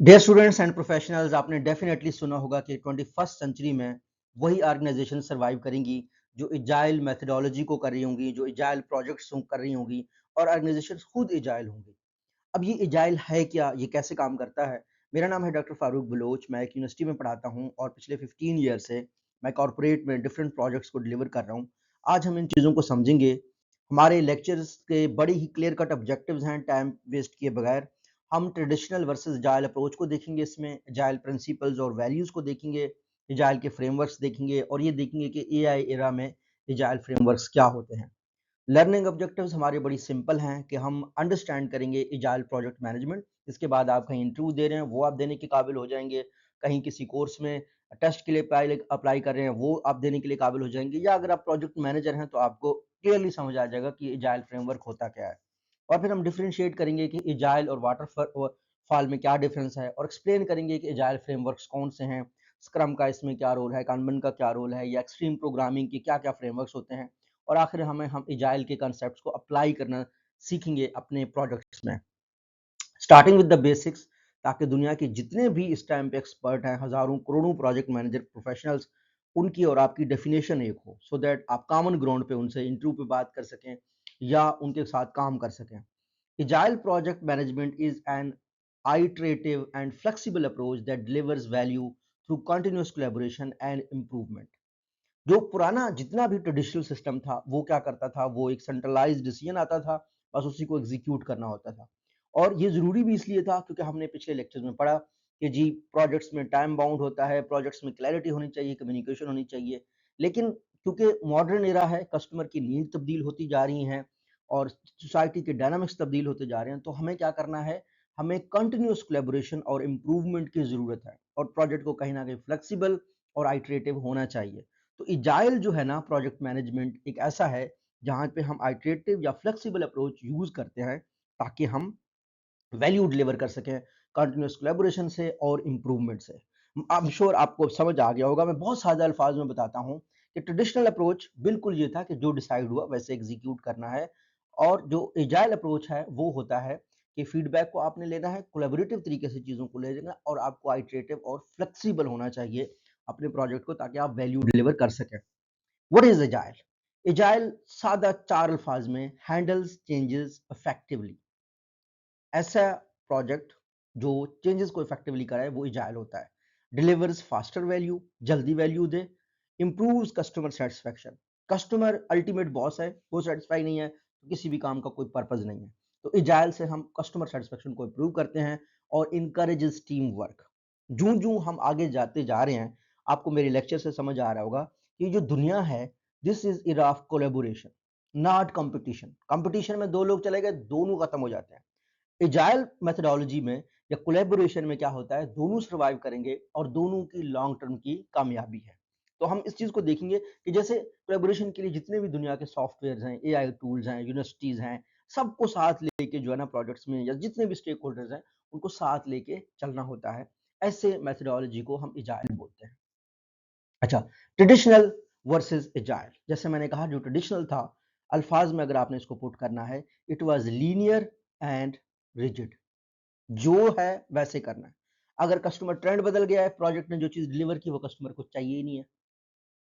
Dear students and professionals, आपने definitely सुना होगा कि 21st सेंचुरी में वही ऑर्गेनाइजेशन सर्वाइव करेंगी जो एजाइल मेथडोलॉजी को कर रही होंगी, जो एजाइल प्रोजेक्ट्स कर रही होंगी और ऑर्गेनाइजेशन खुद एजाइल होंगी। अब ये एजाइल है क्या, ये कैसे काम करता है? मेरा नाम है डॉक्टर फारूक बलोच। मैं एक यूनिवर्सिटी में पढ़ाता हूँ और पिछले 15 ईयर से मैं कॉर्पोरेट में डिफरेंट प्रोजेक्ट्स को डिलीवर कर रहा हूँ। आज हम इन चीज़ों को समझेंगे। हमारे लेक्चर्स के बड़ी ही क्लियर कट ऑब्जेक्टिव्स हैं, टाइम वेस्ट किए बगैर। हम ट्रेडिशनल वर्सेस एजाइल अप्रोच को देखेंगे, इसमें एजाइल प्रिंसिपल्स और वैल्यूज़ को देखेंगे, एजाइल के फ्रेमवर्क्स देखेंगे और ये देखेंगे कि एआई एरा में एजाइल फ्रेमवर्क्स क्या होते हैं। लर्निंग ऑब्जेक्टिव्स हमारे बड़ी सिंपल हैं कि हम अंडरस्टैंड करेंगे एजाइल प्रोजेक्ट मैनेजमेंट। इसके बाद आप कहीं इंटरव्यू दे रहे हैं, वो आप देने के काबिल हो जाएंगे। कहीं किसी कोर्स में टेस्ट के लिए अप्लाई कर रहे हैं, वो आप देने के लिए काबिल हो जाएंगे। या अगर आप प्रोजेक्ट मैनेजर हैं तो आपको क्लियरली समझ आ जाएगा कि एजाइल फ्रेमवर्क होता क्या है। और फिर हम डिफरेंशिएट करेंगे कि एजाइल और वाटरफॉल में क्या डिफरेंस है और एक्सप्लेन करेंगे कि एजाइल फ्रेमवर्क्स कौन से हैं, स्क्रम का इसमें क्या रोल है, कानमन का क्या रोल है, या एक्सट्रीम प्रोग्रामिंग के क्या क्या फ्रेमवर्क्स होते हैं। और आखिर हम एजाइल के कॉन्सेप्ट्स को अप्लाई करना सीखेंगे अपने प्रोजेक्ट्स में, स्टार्टिंग विद द बेसिक्स, ताकि दुनिया के जितने भी इस टाइम पे एक्सपर्ट हैं, हजारों करोड़ों प्रोजेक्ट मैनेजर प्रोफेशनल्स, उनकी और आपकी डेफिनेशन एक हो, सो दैट आप कॉमन ग्राउंड पे उनसे इंटरव्यू पे बात कर सकें या उनके साथ काम कर सकें। Agile project management is an iterative and flexible approach that delivers value through continuous collaboration and improvement. जो पुराना जितना भी ट्रेडिशनल सिस्टम था वो क्या करता था, वो एक सेंट्रलाइज्ड डिसीजन आता था, बस उसी को एग्जीक्यूट करना होता था। और ये ज़रूरी भी इसलिए था क्योंकि हमने पिछले लेक्चर्स में पढ़ा कि जी प्रोजेक्ट्स में टाइम बाउंड होता है, प्रोजेक्ट्स में क्लैरिटी होनी चाहिए, कम्युनिकेशन होनी चाहिए। लेकिन क्योंकि मॉडर्न एरा है, कस्टमर की नीड तब्दील होती जा रही हैं और सोसाइटी के डायनामिक्स तब्दील होते जा रहे हैं, तो हमें क्या करना है, हमें कंटिन्यूस कोलैबोरेशन और इम्प्रूवमेंट की ज़रूरत है और प्रोजेक्ट को कहीं ना कहीं फ्लेक्सिबल और आइटरेटिव होना चाहिए। तो इजाइल जो है ना, प्रोजेक्ट मैनेजमेंट एक ऐसा है जहाँ पे हम आइटरेटिव या फ्लेक्सिबल अप्रोच यूज करते हैं ताकि हम वैल्यू डिलीवर कर सकें कंटिन्यूस कोलैबोरेशन से और इम्प्रूवमेंट से। आई एम श्योर आपको समझ आ गया होगा। मैं बहुत सादा अल्फाज में बताता हूँ कि ट्रेडिशनल अप्रोच बिल्कुल ये था कि जो डिसाइड हुआ वैसे एग्जीक्यूट करना है, और जो एजाइल अप्रोच है वो होता है कि फीडबैक को आपने लेना है, कोलैबोरेटिव तरीके से चीज़ों को ले लेना, और आपको आइटरेटिव और फ्लेक्सिबल होना चाहिए अपने प्रोजेक्ट को, ताकि आप वैल्यू डिलीवर कर सकें। What is agile? एजाइल सादा चार अल्फाज में, हैंडल्स चेंजेस इफेक्टिवली। ऐसा प्रोजेक्ट जो चेंजेस को इफेक्टिवली कराए वो एजाइल होता है। डिलीवर्स फास्टर वैल्यू, जल्दी वैल्यू दे। Improves customer satisfaction, customer ultimate boss है, वो सेटिस्फाई नहीं है तो किसी भी काम का कोई पर्पज नहीं है। तो एजाइल से हम कस्टमर सेटिस्फेक्शन को इंप्रूव करते हैं और इनकरेजेस टीम वर्क। जूं जूं हम आगे जाते जा रहे हैं, आपको मेरे लेक्चर से समझ आ रहा होगा कि जो दुनिया है, this is era of collaboration, not competition. Competition में दो लोग चले गए, दोनों खत्म हो जाते हैं। एजाइल मेथडोलॉजी में या कोलैबोरेशन में क्या होता है, दोनों सर्वाइव करेंगे और दोनों की लॉन्ग टर्म की कामयाबी है। तो हम इस चीज को देखेंगे कि जैसे कोलैबोरेशन के लिए जितने भी दुनिया के सॉफ्टवेयर हैं, एआई टूल्स हैं, यूनिवर्सिटीज हैं, सबको साथ लेके जो है ना प्रोजेक्ट्स में, या जितने भी स्टेक होल्डर्स हैं उनको साथ लेके चलना होता है। ऐसे मेथडोलॉजी को हम एजाइल बोलते हैं। अच्छा, ट्रेडिशनल वर्सेस एजाइल, जैसे मैंने कहा जो ट्रेडिशनल था, अल्फाज में अगर आपने इसको पुट करना है, it was linear and rigid. जो है वैसे करना है। अगर कस्टमर ट्रेंड बदल गया है, प्रोजेक्ट ने जो चीज डिलीवर की वो कस्टमर को चाहिए ही नहीं है,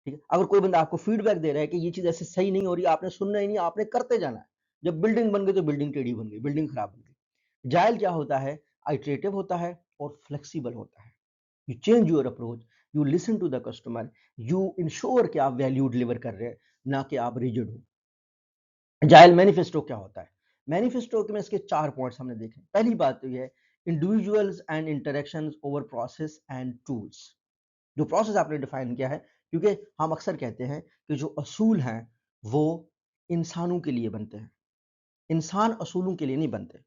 ठीक है। अगर कोई बंदा आपको फीडबैक दे रहा है कि ये चीज ऐसे सही नहीं हो रही, आपने सुनना ही नहीं, आपने करते जाना है। जब बिल्डिंग बन गई तो बिल्डिंग टेढ़ी बन गई, बिल्डिंग खराब बन गई। जाइल क्या होता है, आइटरेटिव होता है और फ्लेक्सिबल होता है। You change your approach, you listen to the customer, you ensure कि आप वैल्यू डिलीवर कर रहे हैं, ना कि आप रिजिड हो। जाइल मैनिफेस्टो क्या होता है? मैनिफेस्टो में इसके चार पॉइंट्स हमने देखे। पहली बात तो ये है, individuals and interactions over process and tools. जो प्रोसेस आपने डिफाइन किया है, क्योंकि हम अक्सर कहते हैं कि जो असूल हैं वो इंसानों के लिए बनते हैं, इंसान असूलों के लिए नहीं बनते।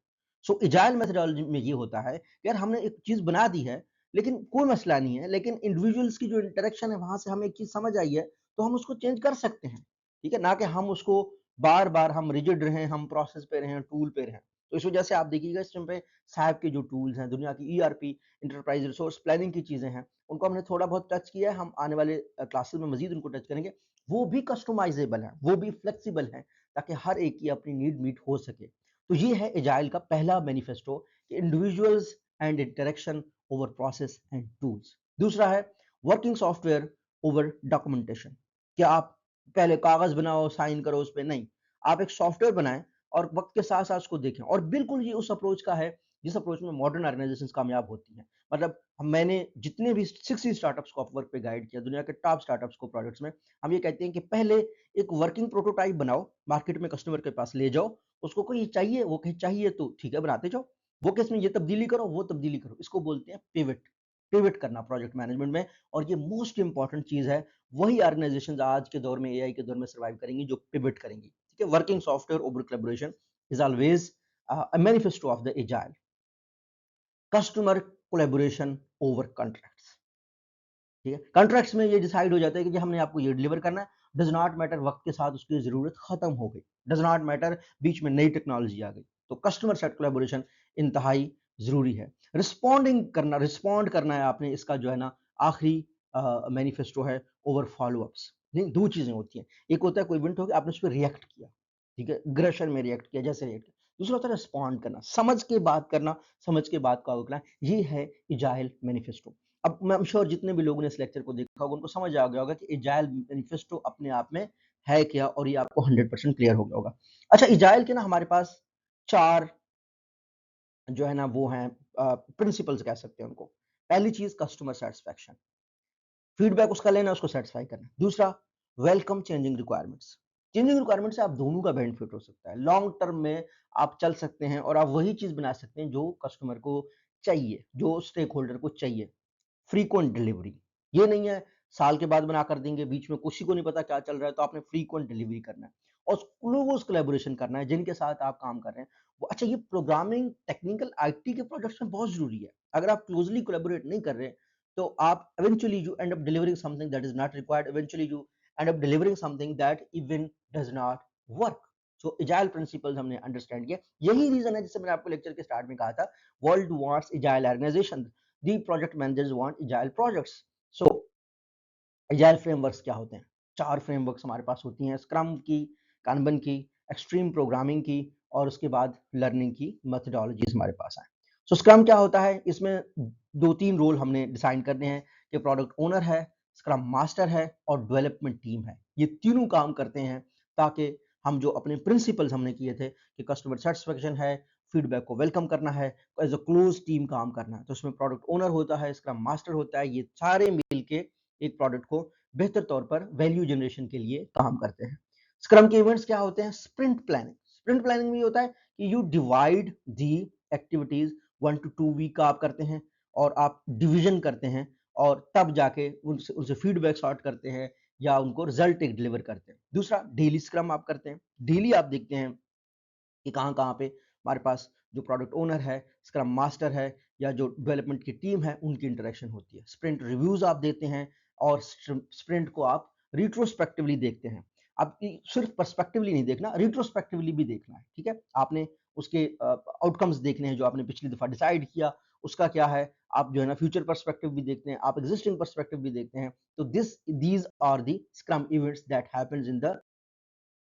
सो एजाइल मेथडोलॉजी में ये होता है कि यार हमने एक चीज बना दी है, लेकिन कोई मसला नहीं है, लेकिन इंडिविजुअल्स की जो इंटरेक्शन है वहां से हमें एक चीज समझ आई है, तो हम उसको चेंज कर सकते हैं, ठीक है ना, कि हम उसको बार बार हम रिजिड रहे, हम प्रोसेस पे रहे, टूल पे रहे। तो इस वजह से आप देखिएगा इस टाइम पे साहब के जो टूल्स हैं, दुनिया की ईआरपी, इंटरप्राइज रिसोर्स प्लानिंग की चीजें हैं, उनको हमने थोड़ा बहुत टच किया है, हम आने वाले क्लासेस में मजीद उनको टच करेंगे। वो भी कस्टमाइजेबल है, वो भी फ्लेक्सिबल है, ताकि हर एक की अपनी नीड मीट हो सके। तो ये है एजाइल का पहला मैनिफेस्टो कि individuals and interaction over process and tools. दूसरा है वर्किंग सॉफ्टवेयर ओवर डॉक्यूमेंटेशन। क्या आप पहले कागज बनाओ, साइन करो उस पे, नहीं, आप एक सॉफ्टवेयर बनाएं और वक्त के साथ साथ उसको देखें। और बिल्कुल ये उस अप्रोच का है जिस अप्रोच में मॉडर्न ऑर्गेनाइजेशंस कामयाब होती हैं। मतलब मैंने जितने भी 60 स्टार्टअप्स को अपवर्क पे गाइड किया, दुनिया के टॉप स्टार्टअप्स को प्रोजेक्ट्स में, हम ये कहते हैं कि पहले एक वर्किंग प्रोटोटाइप बनाओ, मार्केट में कस्टमर के पास ले जाओ, उसको कोई चाहिए, वो कहे चाहिए तो ठीक है बनाते जाओ, वो केस में ये तब्दीली करो, वो तब्दीली करो। इसको बोलते हैं पिवट, पिवट करना प्रोजेक्ट मैनेजमेंट में। और ये मोस्ट इंपॉर्टेंट चीज है, वही ऑर्गेनाइजेशन आज के दौर में, एआई के दौर में सर्वाइव करेंगी जो पिवट करेंगी। ठीक है, working software over collaboration is always a manifesto of the agile. Customer collaboration over contracts. ठीक है, कॉन्ट्रैक्ट्स में ये डिसाइड हो जाता है कि हमने आपको ये डिलीवर करना है, डज नॉट मैटर वक्त के साथ उसकी जरूरत खत्म हो गई, डज नॉट मैटर बीच में नई टेक्नोलॉजी आ गई। तो कस्टमर सेट कोलैबोरेशन इंतहाई जरूरी है। रिस्पॉन्डिंग करना, रिस्पॉन्ड करना है आपने, इसका जो है ना आखिरी मैनिफेस्टो है ओवर फॉलोअप्स। नहीं, दो चीजें होती हैं, एक होता है कोई इवेंट हो गया, आपने उस पर रिएक्ट किया, ठीक है, ग्रेशन में रिएक्ट किया, जैसे रिएक्ट किया। दूसरा होता है रिस्पॉन्ड करना, समझ के बात करना, समझ के बात का करना। ये है इजाइल मैनिफेस्टो। अब मैं श्योर जितने भी लोगों ने इस लेक्चर को देखा होगा उनको समझ आ गया होगा कि इजाइल मैनिफेस्टो अपने आप में है क्या, और ये आपको 100% क्लियर हो गया होगा। अच्छा, इजाइल के ना हमारे पास चार जो है ना वो हैं प्रिंसिपल्स कह सकते हैं उनको। पहली चीज कस्टमर सेटिस्फैक्शन, फीडबैक उसका लेना, उसको सेटिस्फाई करना। दूसरा, welcome changing requirements. Changing requirement से आप दोनों का बेनिफिट हो सकता है, लॉन्ग टर्म में आप चल सकते हैं और आप वही चीज बना सकते हैं जो कस्टमर को चाहिए, जो स्टेक होल्डर को चाहिए। फ्रीक्वेंट डिलीवरी, ये नहीं है साल के बाद बना कर देंगे, बीच में किसी को नहीं पता क्या चल रहा है, तो आपने फ्रीक्वेंट डिलीवरी करना है और क्लोज कोलैबोरेशन करना है जिनके साथ आप काम कर रहे हैं वो। अच्छा, ये प्रोग्रामिंग, टेक्निकल, आईटी के प्रोजेक्ट्स में बहुत जरूरी है। अगर आप क्लोजली कोलैबोरेट नहीं कर रहे तो आप eventually you end up delivering something that is not required, eventually you end up delivering something that even does not work. So agile principles हमने अंडरस्टैंड किया। यही रीजन है जिससे मैंने आपको लेक्चर के स्टार्ट में कहा था, world wants agile organisation, the project managers want agile projects. So agile frameworks क्या होते हैं? चार फ्रेमवर्क्स हमारे पास होती हैं, स्क्रम की, कानबन की, एक्सट्रीम प्रोग्रामिंग की, और उसके बाद लर्निंग की मेथोडोलॉजीज हमारे पास हैं। सो स्क्रम क्या होता है? इसमें दो तीन रोल हमने डिसाइड करने हैं कि प्रोडक्ट ओनर है, स्क्रम मास्टर है और डेवलपमेंट टीम है। ये तीनों काम करते हैं ताकि हम जो अपने प्रिंसिपल्स हमने किए थे कि कस्टमर सेटिस्फेक्शन है, फीडबैक को वेलकम करना है, एज अ क्लोज टीम काम करना है, तो इसमें प्रोडक्ट ओनर होता है, स्क्रम मास्टर होता है, ये सारे मिलके एक प्रोडक्ट को बेहतर तौर पर वैल्यू जनरेशन के लिए काम करते हैं। स्क्रम के इवेंट्स क्या होते हैं? Sprint planning. स्प्रिंट प्लानिंग में होता है कि you divide the activities 1 to 2 week का आप करते हैं और आप डिवीजन करते हैं और तब जाके उनसे उनसे फीडबैक सॉर्ट करते हैं या उनको रिजल्ट एक डिलीवर करते हैं। दूसरा, डेली स्क्रम आप करते हैं। डेली आप देखते हैं कि कहाँ-कहाँ पे हमारे पास जो प्रोडक्ट ओनर है, स्क्रम मास्टर है या जो डेवलपमेंट की टीम है, उनकी इंटरेक्शन होती है। स्प्रिंट रिव्यूज आप देते हैं और स्प्रिंट को आप रिट्रोस्पेक्टिवली देखते हैं। अब सिर्फ पर्सपेक्टिवली नहीं देखना, रिट्रोस्पेक्टिवली भी देखना है। ठीक है, आपने उसके आउटकम्स देखने हैं जो आपने पिछली दफा डिसाइड किया, उसका क्या है। आप जो है ना फ्यूचर पर्सपेक्टिव भी देखते हैं, आप एग्जिस्टिंग पर्सपेक्टिव भी देखते हैं। तो these are the scrum events that happens in the.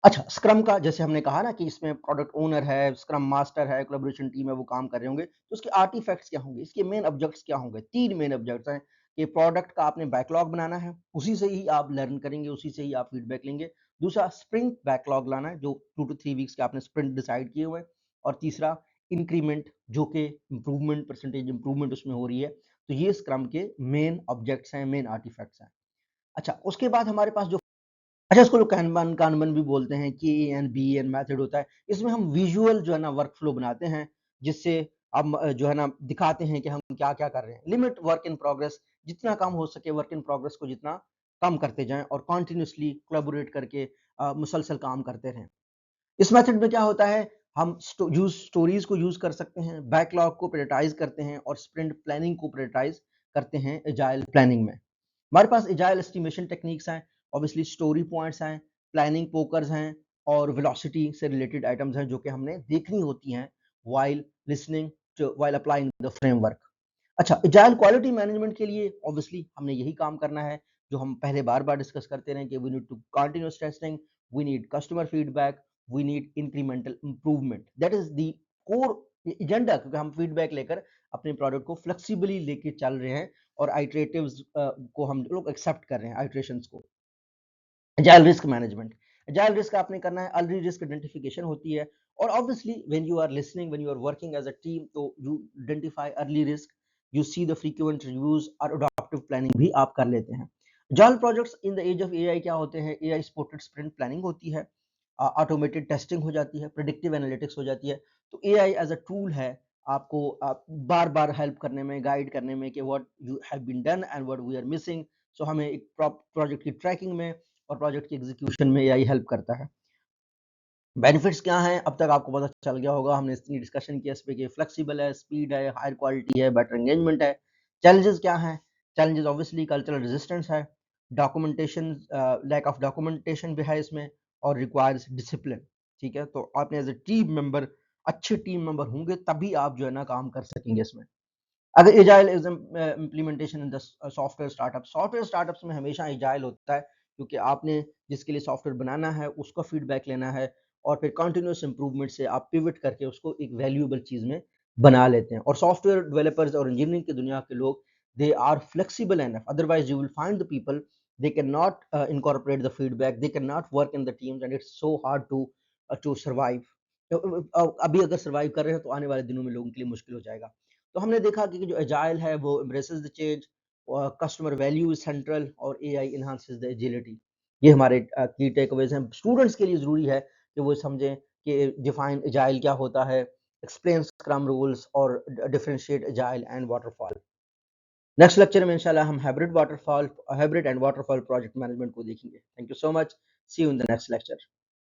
अच्छा, स्क्रम का जैसे हमने कहा ना कि इसमें प्रोडक्ट ओनर है, स्क्रम मास्टर है, कोलैबोरेशन टीम है, वो काम कर रहे होंगे, तो उसके आर्टिफैक्ट्स क्या होंगे, इसके मेन ऑब्जेक्ट्स क्या होंगे? 3 मेन ऑब्जेक्ट्स हैं कि प्रोडक्ट का आपने बैकलॉग बनाना है, उसी से ही आप लर्न करेंगे, उसी से ही आप फीडबैक लेंगे। दूसरा, स्प्रिंट बैकलॉग लाना है, जो 2 to 3 वीक्स के आपने स्प्रिंट डिसाइड किए हुए हैं। और तीसरा, इंक्रीमेंट, जो कि इम्प्रूवमेंट, परसेंटेज इम्प्रूवमेंट उसमें हो रही है। तो ये स्क्रम के मेन ऑब्जेक्ट्स हैं, मेन आर्टिफैक्ट्स हैं। अच्छा, उसके बाद हमारे पास जो, अच्छा, इसको लोग कैनबन कानबन भी बोलते हैं, KNBN मेथड होता है। इसमें हम विजुअल जो है ना वर्क फ्लो बनाते हैं, जिससे हम जो है ना दिखाते हैं कि हम क्या-क्या कर रहे हैं। लिमिट वर्क इन प्रोग्रेस, जितना कम हो सके वर्क इन प्रोग्रेस को जितना कम करते जाएँ और कंटीन्यूअसली कोलैबोरेट करके मुसलसल काम करते रहें। इस मेथड में क्या होता है, हम स्टोरीज को यूज कर सकते हैं, बैकलॉग को प्रायोरिटाइज करते हैं और स्प्रिंट प्लानिंग को प्रायोरिटाइज करते हैं एजाइल प्लानिंग में। हमारे पास एजाइल एस्टिमेशन टेक्निक्स हैं, ऑब्वियसली स्टोरी पॉइंट्स हैं, प्लानिंग पोकर्स हैं और वेलोसिटी से रिलेटेड आइटम्स हैं जो कि हमने देखनी होती हैं while listening while applying the framework. अच्छा, एजाइल क्वालिटी मैनेजमेंट के लिए ऑब्वियसली हमने यही काम करना है जो हम पहले बार-बार डिस्कस करते रहे कि we need to continuous testing, we need customer feedback, we need incremental improvement. That is the core agenda, क्योंकि हम फीडबैक लेकर अपने प्रोडक्ट को फ्लेक्सिबली लेके चल रहे हैं और आइटरेटिव्स को हम लोग एक्सेप्ट कर रहे हैं, आइटरेशंस को। Agile risk management, agile risk आपने करना है, अर्ली रिस्क आइडेंटिफिकेशन होती है, और obviously when you are listening, when you are working as a team, तो you identify early risk, you see the frequent reviews और अडॉप्टिव प्लानिंग भी आप कर लेते हैं। Agile projects in the age of AI क्या होते हैं? एआई सपोर्टेड स्प्रिंट प्लानिंग होती है, ऑटोमेटेड टेस्टिंग हो जाती है, प्रेडिक्टिव एनालिटिक्स हो जाती है। तो एआई एज अ टूल है आपको बार बार हेल्प करने में, गाइड करने में कि what you have been done and what we are missing. So हमें एक प्रोजेक्ट की ट्रैकिंग में और प्रोजेक्ट की एग्जीक्यूशन में एआई हेल्प करता है। बेनिफिट्स क्या हैं? अब तक आपको पता चल गया होगा, हमने इतनी डिस्कशन किया इस पे कि फ्लेक्सिबल है, स्पीड है, हायर क्वालिटी है, बेटर एंगेजमेंट है। चैलेंजेस क्या हैं? चैलेंजेस ऑब्वियसली कल्चरल रेजिस्टेंस है, डॉक्यूमेंटेशन, लैक ऑफ डॉक्यूमेंटेशन भी है इसमें, और रिक्वायर्स डिसिप्लिन। ठीक है, तो आपने एज ए टीम मेंबर, अच्छे टीम मेंबर होंगे तभी आप जो है ना काम कर सकेंगे इसमें। अगर agile is implementation in the software startups में हमेशा एजाइल होता है, क्योंकि आपने जिसके लिए सॉफ्टवेयर बनाना है उसका फीडबैक लेना है, और फिर कंटिन्यूस इंप्रूवमेंट से आप पिवट करके उसको एक वैल्यूएबल चीज में बना लेते हैं। और सॉफ्टवेयर डेवलपर्स और इंजीनियरिंग की दुनिया के लोग, they are flexible enough, otherwise you will find the people they can not incorporate the feedback, they can not work in the teams, and it's so hard to survive. अभी अगर survive कर रहे हैं तो आने वाले दिनों में लोगों के लिए मुश्किल हो जाएगा। तो हमने देखा कि जो एजाइल है वो embraces the change, customer value is central, और एआई एनहांसेस द एजिलिटी। ये हमारे की टेकअवेज हैं। स्टूडेंट्स के लिए जरूरी है कि वो समझें कि डिफाइन एजाइल क्या होता है, एक्सप्लेन स्क्रम रूल्स, और differentiate agile and waterfall. Next lecture में इंशाल्लाह हम hybrid and waterfall project management को देखेंगे। Thank you so much, see you in the next lecture.